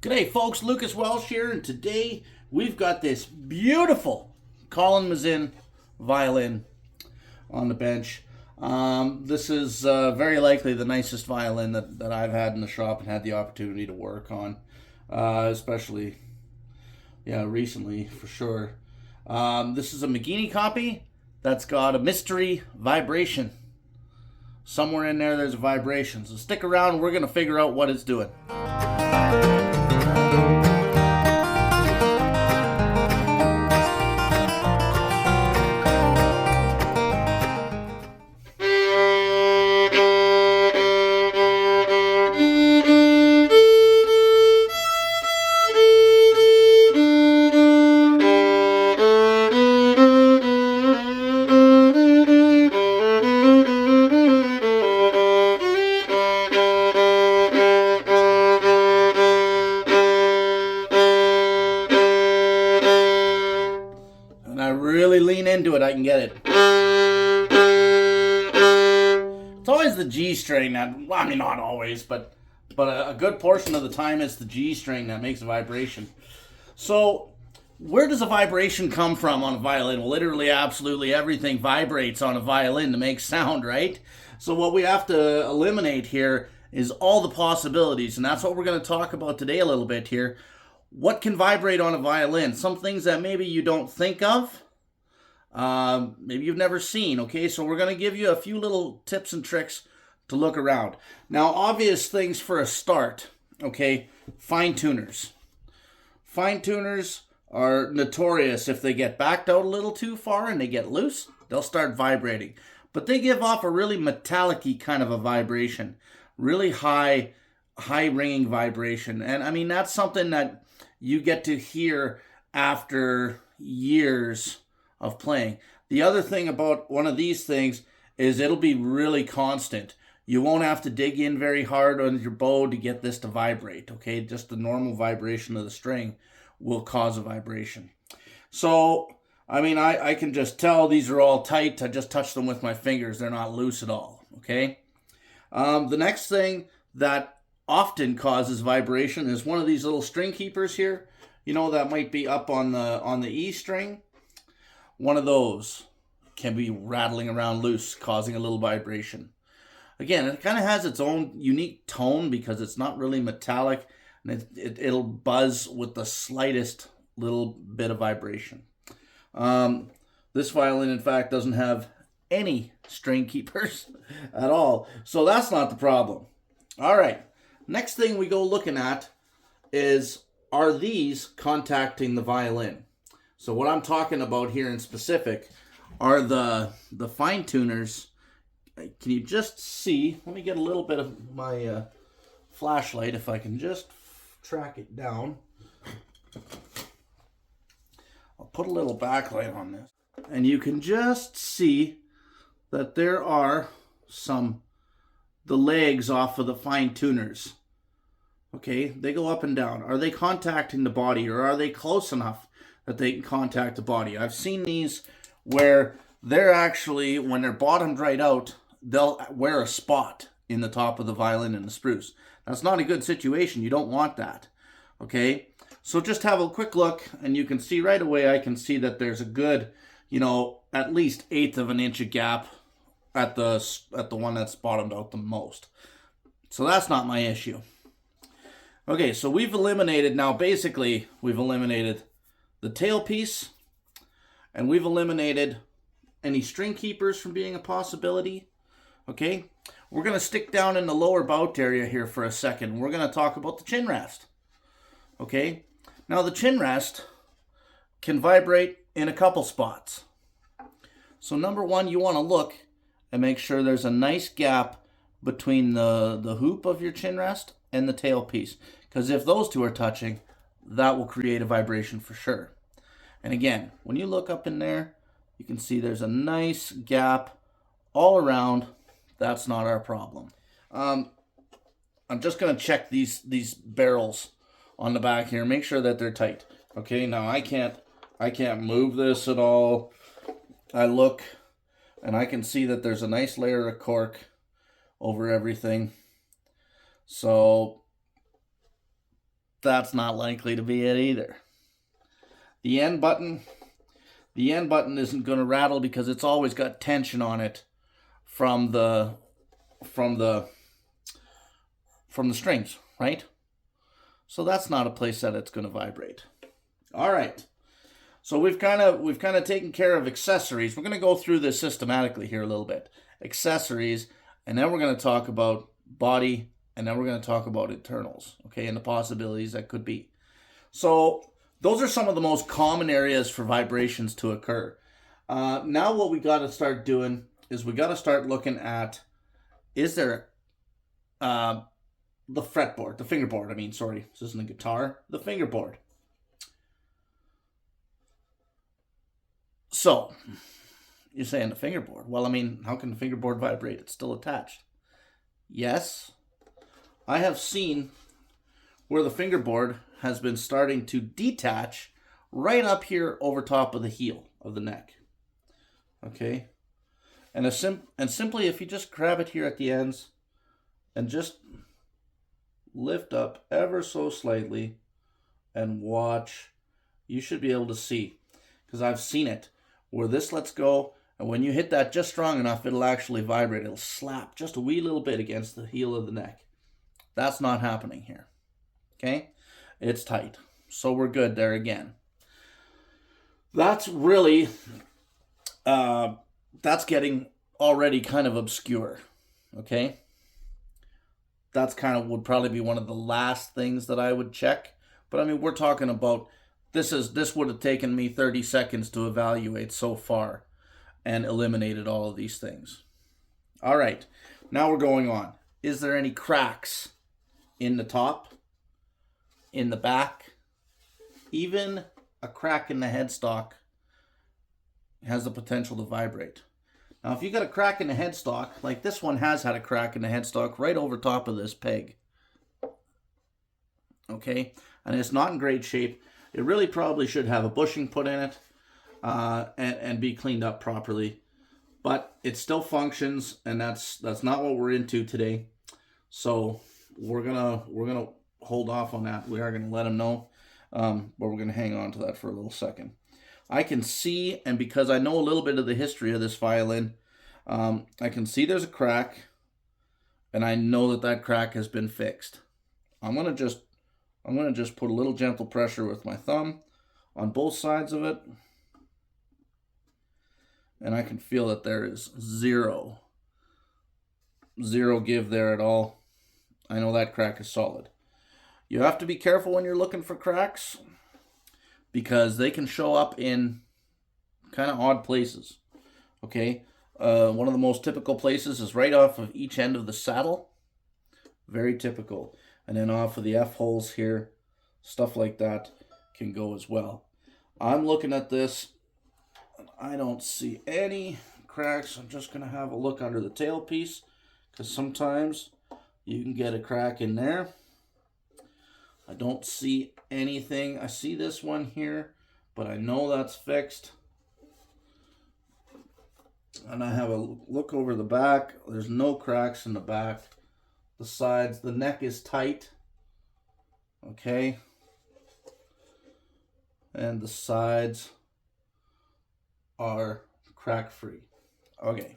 G'day folks, Lucas Welsh here, and today we've got this beautiful Collin Mezin violin on the bench. This is very likely the nicest violin that I've had in the shop and had the opportunity to work on, especially recently for sure. This is a Magini copy that's got a mystery vibration. Somewhere in there's a vibration, so stick around, we're going to figure out what it's doing. And I really lean into it, I can get it. It's always the G string that, well, I mean, not always, but a good portion of the time it's the G string that makes a vibration. So where does a vibration come from on a violin? Well, literally absolutely everything vibrates on a violin to make sound, right? So what we have to eliminate here is all the possibilities, and that's what we're going to talk about today a little bit here. What can vibrate on a violin? Some things that maybe you don't think of, maybe you've never seen, okay? So we're going to give you a few little tips and tricks to look around. Now, obvious things for a start, okay? Fine tuners. Fine tuners are notorious. If they get backed out a little too far and they get loose, they'll start vibrating. But they give off a really metallic-y kind of a vibration. Really high ringing vibration. And I mean, that's something that you get to hear after years of playing. The other thing about one of these things is it'll be really constant. You won't have to dig in very hard on your bow to get this to vibrate, okay? Just the normal vibration of the string will cause a vibration. So, I mean, I can just tell these are all tight. I just touched them with my fingers. They're not loose at all, okay? The next thing that often causes vibration is one of these little string keepers here. You know, that might be up on the E string. One of those can be rattling around loose, causing a little vibration. Again, it kind of has its own unique tone because it's not really metallic, and it'll buzz with the slightest little bit of vibration. This violin, in fact, doesn't have any string keepers at all, so that's not the problem. All right. Next thing we go looking at is, are these contacting the violin? So what I'm talking about here in specific are the fine tuners. Can you just see? Let me get a little bit of my flashlight if I can just track it down. I'll put a little backlight on this. And you can just see that there are the legs off of the fine tuners. Okay, they go up and down. Are they contacting the body, or are they close enough that they can contact the body? I've seen these where they're actually, when they're bottomed right out, they'll wear a spot in the top of the violin and the spruce. That's not a good situation. You don't want that. Okay, so just have a quick look, and you can see right away, I can see that there's a good, at least 1/8 of an inch of gap at the one that's bottomed out the most. So that's not my issue. Okay, so we've eliminated the tailpiece, and we've eliminated any string keepers from being a possibility. Okay, we're going to stick down in the lower bout area here for a second. We're going to talk about the chin rest. Okay, now the chin rest can vibrate in a couple spots. So number one, you want to look and make sure there's a nice gap between the hoop of your chin rest and the tailpiece. Because if those two are touching, that will create a vibration for sure. And again, when you look up in there, you can see there's a nice gap all around. That's not our problem. I'm just going to check these barrels on the back here. Make sure that they're tight. Okay, now I can't move this at all. I look and I can see that there's a nice layer of cork over everything. So That's not likely to be it either. The end button isn't going to rattle because it's always got tension on it from the strings, right? So that's not a place that it's going to vibrate. All right. So we've kind of taken care of accessories. We're going to go through this systematically here a little bit. Accessories, and then we're going to talk about body, and then we're going to talk about internals, okay, and the possibilities that could be. So those are some of the most common areas for vibrations to occur. Now what we got to start doing is we got to start looking at, is there the fretboard, the fingerboard, this isn't a guitar, the fingerboard. So, you're saying the fingerboard. Well, how can the fingerboard vibrate? It's still attached. Yes, I have seen where the fingerboard has been starting to detach right up here over top of the heel of the neck. Okay? And simply, if you just grab it here at the ends and just lift up ever so slightly and watch, you should be able to see, because I've seen it, where this lets go, and when you hit that just strong enough, it'll actually vibrate. It'll slap just a wee little bit against the heel of the neck. That's not happening here. Okay? It's tight. So we're good there again. That's really, that's getting already kind of obscure. Okay? That's would probably be one of the last things that I would check. But we're talking about, this would have taken me 30 seconds to evaluate so far and eliminated all of these things. All right, now we're going on. Is there any cracks in the top, in the back? Even a crack in the headstock has the potential to vibrate. Now, if you got a crack in the headstock, like this one has had a crack in the headstock right over top of this peg. Okay, and it's not in great shape. It really probably should have a bushing put in it and be cleaned up properly. But it still functions, and that's not what we're into today. So we're gonna hold off on that. We are gonna let them know, but we're gonna hang on to that for a little second. I can see, and because I know a little bit of the history of this violin, I can see there's a crack, and I know that crack has been fixed. I'm gonna just put a little gentle pressure with my thumb on both sides of it. And I can feel that there is zero give there at all. I know that crack is solid. You have to be careful when you're looking for cracks, because they can show up in kind of odd places. Okay? One of the most typical places is right off of each end of the saddle. Very typical. And then off of the F-holes here, stuff like that can go as well. I'm looking at this, and I don't see any cracks. I'm just going to have a look under the tailpiece, because sometimes you can get a crack in there. I don't see anything. I see this one here, but I know that's fixed. And I have a look over the back. There's no cracks in the back. The sides, the neck is tight. Okay. And the sides are crack free. Okay.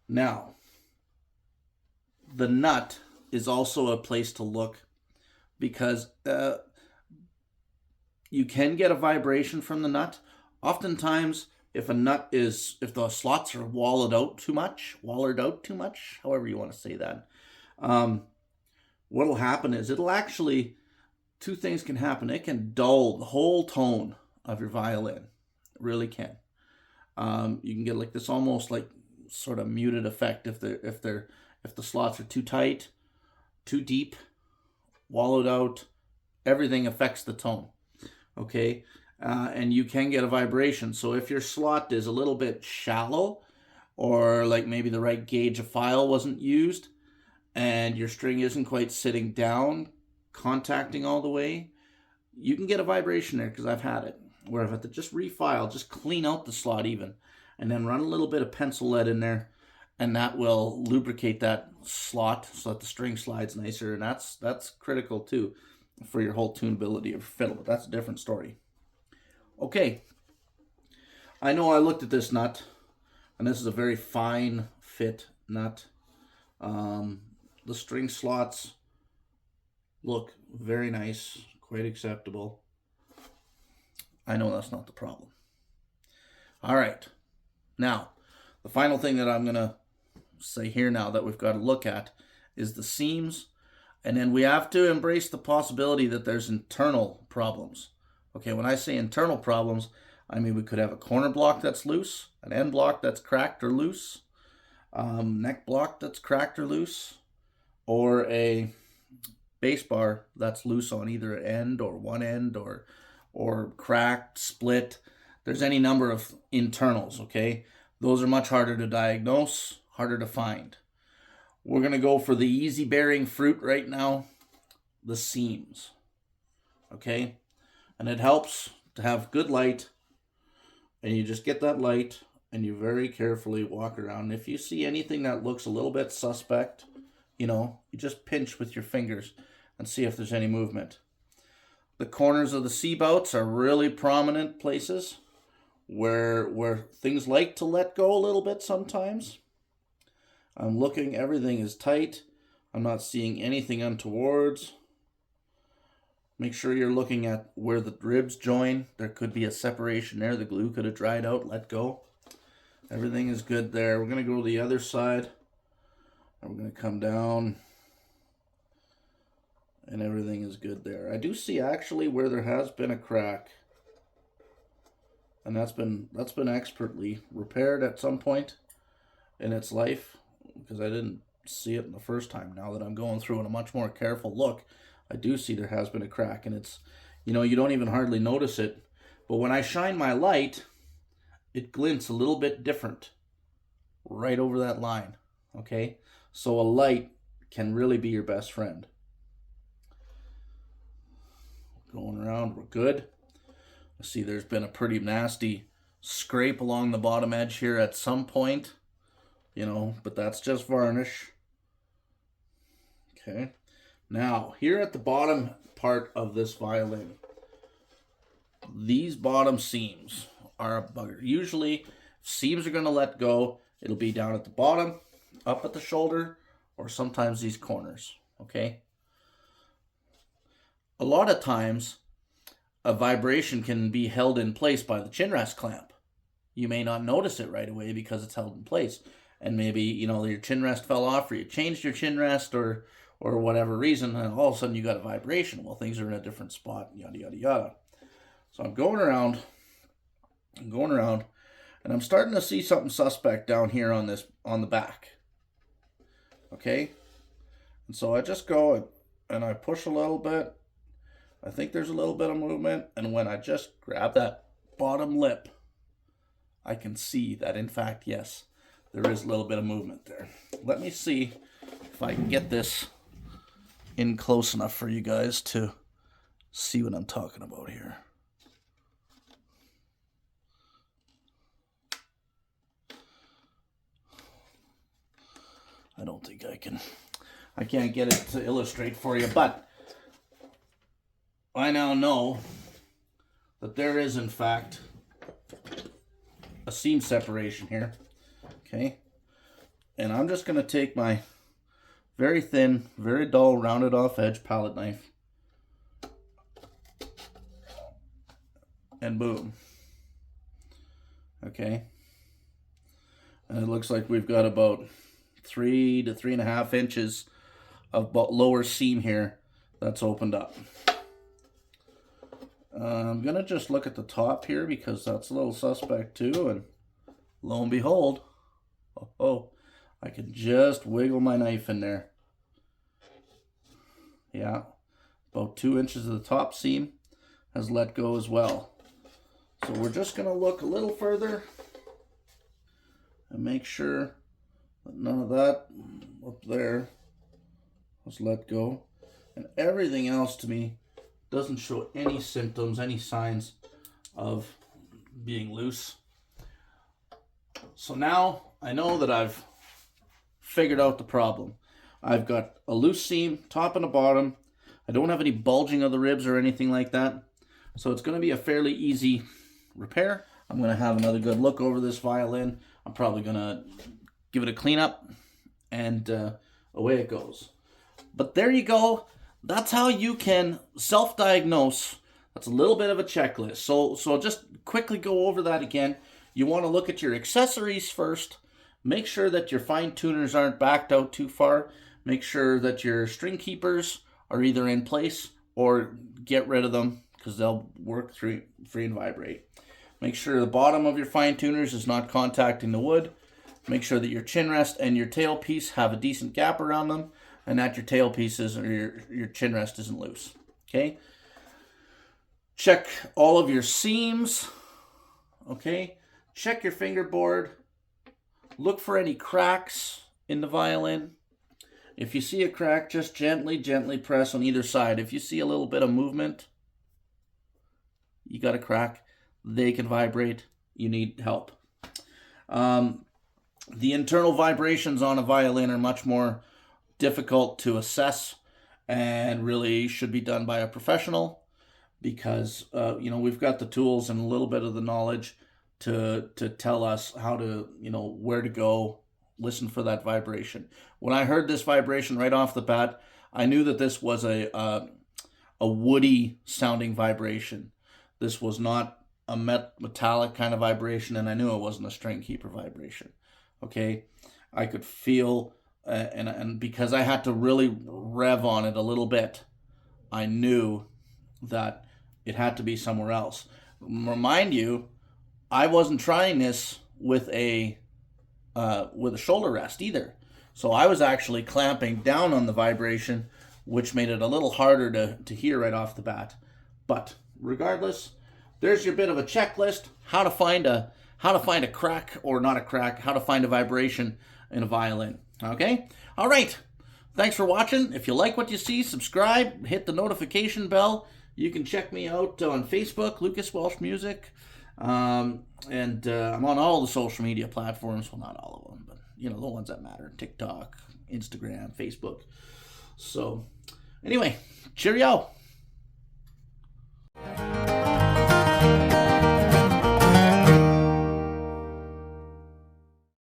Now, the nut is also a place to look, because you can get a vibration from the nut. Oftentimes, if the slots are walled out too much, however you want to say that, what'll happen is two things can happen. It can dull the whole tone of your violin. It really can. You can get like this almost like sort of muted effect if the slots are too tight, too deep, wallowed out. Everything affects the tone. Okay? And you can get a vibration. So if your slot is a little bit shallow, or like maybe the right gauge of file wasn't used, and your string isn't quite sitting down, contacting all the way, you can get a vibration there, because I've had it, where I've had to just refile, just clean out the slot even, and then run a little bit of pencil lead in there, and that will lubricate that slot so that the string slides nicer, and that's critical too for your whole tunability of fiddle, but that's a different story. Okay, I know I looked at this nut, and this is a very fine fit nut. The string slots look very nice, quite acceptable. I know that's not the problem. All right, now the final thing that I'm gonna say here now that we've got to look at is the seams, and then we have to embrace the possibility that there's internal problems. Okay, when I say internal problems, I mean we could have a corner block that's loose, an end block that's cracked or loose, neck block that's cracked or loose, or a bass bar that's loose on either end or one end, or cracked, split. There's any number of internals, okay? Those are much harder to diagnose, harder to find. We're going to go for the easy bearing fruit right now, the seams, okay? And it helps to have good light, and you just get that light and you very carefully walk around. If you see anything that looks a little bit suspect, you just pinch with your fingers and see if there's any movement. The corners of the C-bouts are really prominent places where things like to let go a little bit sometimes. I'm looking, everything is tight. I'm not seeing anything untowards. Make sure you're looking at where the ribs join. There could be a separation there. The glue could have dried out, let go. Everything is good there. We're going to go to the other side. And we're going to come down. And everything is good there. I do see actually where there has been a crack. And that's been expertly repaired at some point in its life, because I didn't see it the first time. Now that I'm going through in a much more careful look, I do see there has been a crack, and it's, you don't even hardly notice it. But when I shine my light, it glints a little bit different right over that line, okay? So a light can really be your best friend. Going around, we're good. I see there's been a pretty nasty scrape along the bottom edge here at some point, but that's just varnish. Okay. Now, here at the bottom part of this violin, these bottom seams are a bugger. Usually, if seams are going to let go, it'll be down at the bottom, up at the shoulder, or sometimes these corners, okay? A lot of times, a vibration can be held in place by the chin rest clamp. You may not notice it right away because it's held in place. And maybe, your chin rest fell off, or you changed your chin rest, or whatever reason, and all of a sudden you got a vibration. Well, things are in a different spot, yada, yada, yada. So I'm going around, and I'm starting to see something suspect down here on the back. Okay? And so I just go and I push a little bit. I think there's a little bit of movement, and when I just grab that bottom lip, I can see that, in fact, yes, there is a little bit of movement there. Let me see if I can get this in close enough for you guys to see what I'm talking about here. I don't think I can't get it to illustrate for you, but I now know that there is, in fact, a seam separation here, okay? And I'm just going to take my very thin, very dull, rounded off edge palette knife, and boom, okay? And it looks like we've got about 3 to 3.5 inches of lower seam here that's opened up. I'm going to just look at the top here because that's a little suspect too, and lo and behold, I can just wiggle my knife in there. Yeah, about 2 inches of the top seam has let go as well. So we're just going to look a little further and make sure that none of that up there has let go. And everything else to me doesn't show any symptoms, any signs of being loose. So now I know that I've figured out the problem. I've got a loose seam, top and a bottom. I don't have any bulging of the ribs or anything like that. So it's going to be a fairly easy repair. I'm going to have another good look over this violin. I'm probably going to give it a cleanup, and away it goes. But there you go. That's how you can self-diagnose. That's a little bit of a checklist. So just quickly go over that again. You want to look at your accessories first. Make sure that your fine tuners aren't backed out too far. Make sure that your string keepers are either in place or get rid of them because they'll work free and vibrate. Make sure the bottom of your fine tuners is not contacting the wood. Make sure that your chin rest and your tailpiece have a decent gap around them, and that your tailpiece or your chin rest isn't loose. Okay? Check all of your seams. Okay? Check your fingerboard. Look for any cracks in the violin. If you see a crack, just gently press on either side. If you see a little bit of movement, you got a crack, they can vibrate, you need help. The internal vibrations on a violin are much more difficult to assess and really should be done by a professional because, we've got the tools and a little bit of the knowledge to tell us how to, where to go, listen for that vibration. When I heard this vibration right off the bat, I knew that this was a woody sounding vibration. This was not a metallic kind of vibration, and I knew it wasn't a string keeper vibration. Okay, I could feel, and because I had to really rev on it a little bit, I knew that it had to be somewhere else. Remind you, I wasn't trying this with a shoulder rest either. So I was actually clamping down on the vibration, which made it a little harder to hear right off the bat. But regardless, there's your bit of a checklist, how to find a crack, or not a crack, how to find a vibration in a violin. Okay? All right. Thanks for watching. If you like what you see, subscribe, hit the notification bell. You can check me out on Facebook, Lucas Welsh Music. And I'm on all the social media platforms. Well, not all of them, but the ones that matter. TikTok, Instagram, Facebook. So anyway, cheerio.